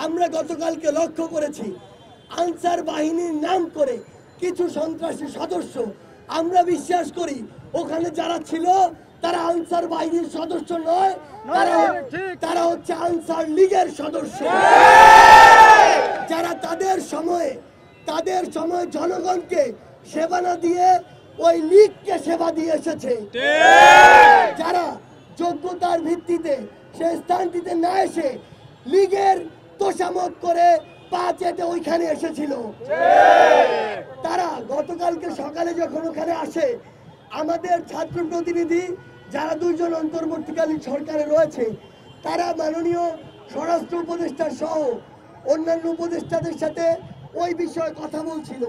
আমরা গতকালকে লক্ষ্য করেছি আনসার বাহিনীর নাম করে কিছু সন্ত্রাসী সদস্য, আমরা বিশ্বাস করি ওখানে যারা ছিল তারা আনসার বাহিনীর সদস্য নয়, তারা হচ্ছে আনসার লীগের সদস্য, যারা তাদের সময়ে জনগণকে সেবা না দিয়ে ওই লীগকে সেবা দিয়ে এসেছে, যারা যোগ্যতার ভিত্তিতে সে স্থানটিতে না এসে লীগের তোষামত করে পা চেটে ওইখানে এসেছিল। তারা গতকালকে সকালে যখন ওখানে আসে, আমাদের ছাত্র প্রতিনিধি যারা দুইজন অন্তর্বর্তীকালীন সরকারে রয়েছে, তারা মাননীয় স্বরাষ্ট্র উপদেষ্টা সহ অন্যান্য উপদেষ্টাদের সাথে ওই বিষয়ে কথা বলছিল,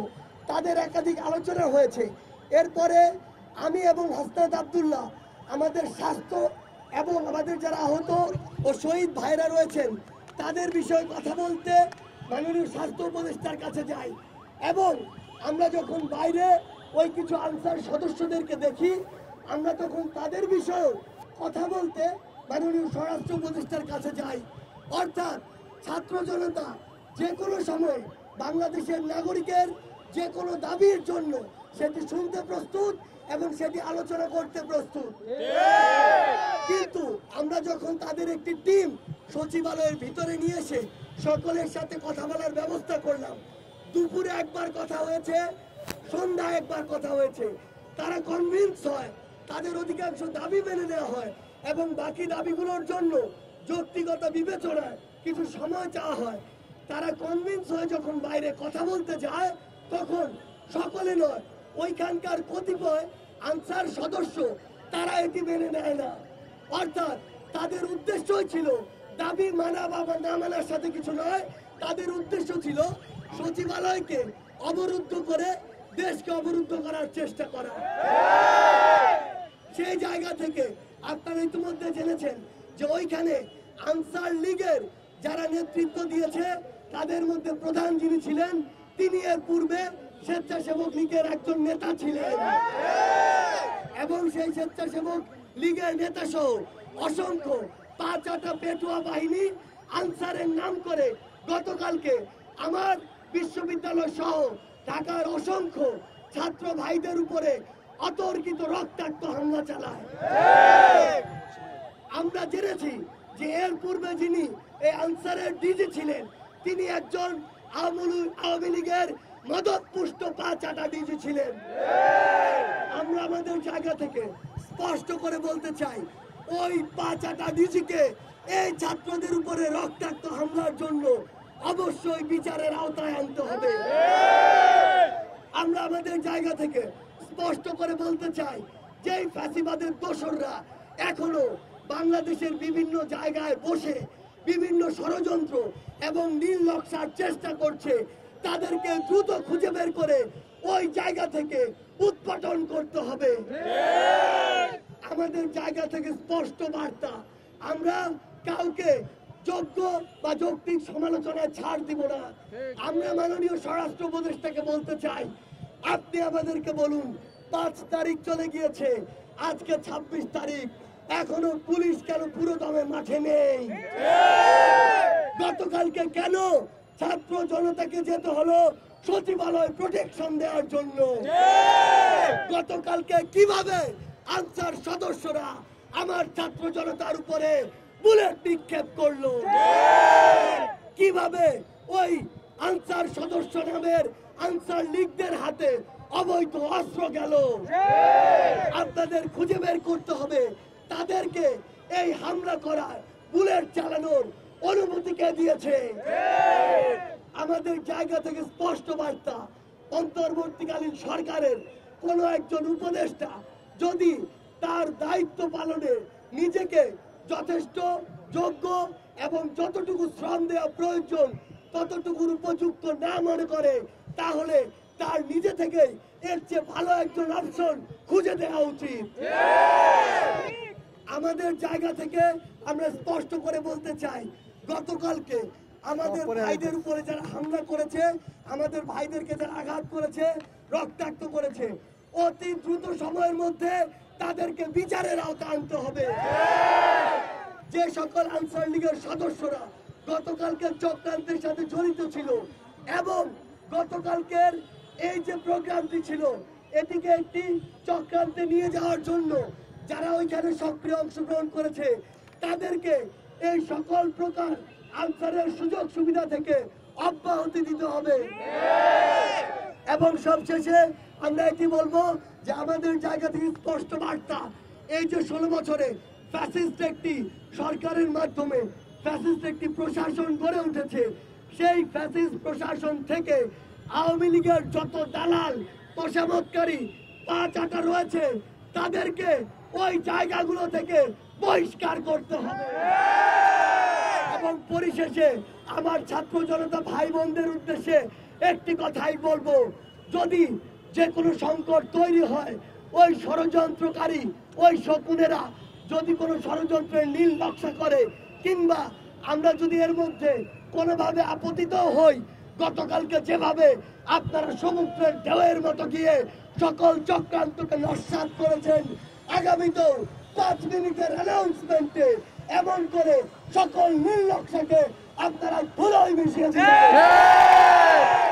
তাদের একাধিক আলোচনা হয়েছে। এরপরে আমি এবং হাসনাত আব্দুল্লাহ আমাদের স্বাস্থ্য এবং আমাদের যারা আহত ও শহীদ ভাইরা রয়েছেন তাদের বিষয়ে কথা বলতে মাননীয় স্বাস্থ্য উপদেষ্টার কাছে যাই, এবং আমরা যখন বাইরে ওই কিছু আনসার সদস্যদেরকে দেখি, আমরা তখন তাদের বিষয়েও কথা বলতে মাননীয় স্বরাষ্ট্র উপদেষ্টার কাছে যাই। অর্থাৎ ছাত্র জনতা যে কোনো সময় বাংলাদেশের নাগরিকের যে কোনো দাবির জন্য সেটি শুনতে প্রস্তুত এবং সেটি আলোচনা করতে প্রস্তুত। কিন্তু আমরা যখন তাদের একটি টিম সচিবালয়ের ভিতরে নিয়ে এসে সকলের সাথে কথা বলার ব্যবস্থা করলাম, দুপুরে একবার কথা হয়েছে, সন্ধ্যায় একবার কথা হয়েছে, তারা কনভিন্স হয়, তাদের অধিকাংশ দাবি মেনে নেওয়া হয় এবং বাকি দাবিগুলোর জন্য যৌক্তিকতা বিবেচনায় কিছু সময় চাওয়া হয়। তারা কনভিন্স হয়ে যখন বাইরে কথা বলতে যায়, তখন সকলে নয়, ওইখানকার কতিপয় আনসার সদস্য তারা এটি মেনে নেয় না। অর্থাৎ তাদের উদ্দেশ্যই ছিল দাবি মানা বা না মানার সাথে কিছু নয়, তাদের উদ্দেশ্য ছিল সচিবালয়কে অবরুদ্ধ করে দেশকে অবরুদ্ধ করার চেষ্টা করা। সেই জায়গা থেকে আপনারা ইতিমধ্যে জেনেছেন যে ওইখানে আনসার লীগের যারা নেতৃত্ব দিয়েছে তাদের মধ্যে প্রধান যিনি ছিলেন তিনি এর পূর্বে স্বেচ্ছাসেবক লীগের একজন নেতা ছিলেন, এবং সেই স্বেচ্ছাসেবক লীগের নেতা সহ অসংখ্য পা-চাটা পেটুয়া বাহিনী আনসারের নাম করে গতকালকে আমার বিশ্ববিদ্যালয় সহ ঢাকার অসংখ্য ছাত্র ভাইদের উপরে অতর্কিত রক্তাক্ত হামলা চালায়। আমরা জেনেছি যে এর পূর্বে যিনি এই আনসারের ডিজি ছিলেন তিনি একজন আওয়ামী লীগের মদতপুষ্ট পা-চাটা ডিজি ছিলেন। আমরা আমাদের জায়গা থেকে স্পষ্ট করে বলতে চাই, ওই পা-চাটা ডিজিকে এই ছাত্রদের উপরে রক্তাক্ত হামলার জন্য অবশ্যই বিচারের আওতায় আনতে হবে। আমরা আমাদের জায়গা থেকে স্পষ্ট করে বলতে চাই, যে ফ্যাসিবাদের দোসররা এখনো বাংলাদেশের বিভিন্ন জায়গায় বসে বিভিন্ন ষড়যন্ত্র এবং নীল নকশার চেষ্টা করছে, তাদেরকে দ্রুত খুঁজে বের করে ওই জায়গা থেকে উৎপাটন করতে হবে। আমাদের জায়গা থেকে স্পষ্ট বার্তা, আমরা কাউকে যোগ্য বা যৌক্তিক সমালোচনায় ছাড় দিব না। আমরা মাননীয় স্বরাষ্ট্র উপদেষ্টাকে বলতে চাই, আপনি আমাদেরকে বলুন 5 তারিখ চলে গিয়েছে, আজকে 26 তারিখ, এখনো পুলিশ কেন পুরো দমে মাঠে নেই? গতকালকে কেন ছাত্র জনতাকে যেতে হলো সচিবালয় প্রোটেকশন দেওয়ার জন্য? গতকালকে কিভাবে আনসার সদস্যরা আমার ছাত্র জনতার উপরে বুলেট নিক্ষেপ করলো? কিভাবে ওই আনসার সদস্য নামের আনসার লীগদের হাতে অবৈধ অস্ত্র গেল? আপনাদের খুঁজে বের করতে হবে তাদেরকে এই হামলা করার, বুলেট চালানোর অনুমতি কে দিয়েছে? আমাদের জায়গা থেকে স্পষ্ট বার্তা, অন্তর্বর্তীকালীন সরকারের কোন একজন উপদেষ্টা যদি তার দায়িত্ব পালনে নিজেকে যথেষ্ট যোগ্য এবং যতটুকু শ্রম দেওয়া প্রয়োজন ততটুকুর উপযুক্ত না মনে করে, তাহলে তার নিজে থেকে এর চেয়ে ভালো একজন অপশন খুঁজে দেওয়া উচিত। আমাদের জায়গা থেকে আমরা স্পষ্ট করে বলতে চাই, গতকালকে আমাদের ভাইদের উপরে যারা হামলা করেছে, আমাদের ভাইদেরকে যারা আঘাত করেছে, রক্তাক্ত করেছে, অতি দ্রুত সময়ের মধ্যে তাদেরকে বিচারের আওতায় আনতে হবে। যে সকল আনসার লীগের সদস্যরা গতকালকের চক্রান্তের সাথে জড়িত ছিল এবং গতকালকের এই যে প্রোগ্রামটি ছিল এটিকে একটি চক্রান্তে নিয়ে যাওয়ার জন্য যারা ওইখানে সক্রিয় অংশগ্রহণ করেছে তাদেরকে এই সকল প্রকার আনসারের সুযোগ সুবিধা থেকে অব্যাহতি দিতে হবে। এবং সবশেষে আমরা এটি বলবো যে আমাদের জায়গা থেকে স্পষ্ট বার্তা, এই যে 16 বছরে ফ্যাসিস্ট একটি সরকারের মাধ্যমে ফ্যাসিস্ট একটি প্রশাসন গড়ে উঠেছে, সেই ফ্যাসিস্ট প্রশাসন থেকে আওয়ামী লীগের যত দালাল তোষামতকারী পা চাটা রয়েছে তাদেরকে ওই জায়গাগুলো থেকে বহিষ্কার করতে হবে। এবং পরিশেষে আমার ছাত্র জনতা ভাই বোনদের উদ্দেশ্যে একটি কথাই বলবো, যদি যে কোনো সংকট তৈরি হয় ওই ষড়যন্ত্রকারী ওই শকুনেরা যদি কোনো ষড়যন্ত্রের নীল নকশা করে কিংবা আমরা যদি এর মধ্যে কোনোভাবে আপতিত হই, গতকালকে যেভাবে আপনারা সমুদ্রের ঢেউয়ের মতো গিয়ে সকল চক্রান্তকে নস্যাৎ করেছেন, আগামীতেও 5 মিনিটের অ্যানাউন্সমেন্টে এমন করে সকল নীল নকশাকে আপনারা ধুলোয় মিশিয়ে দিবেন।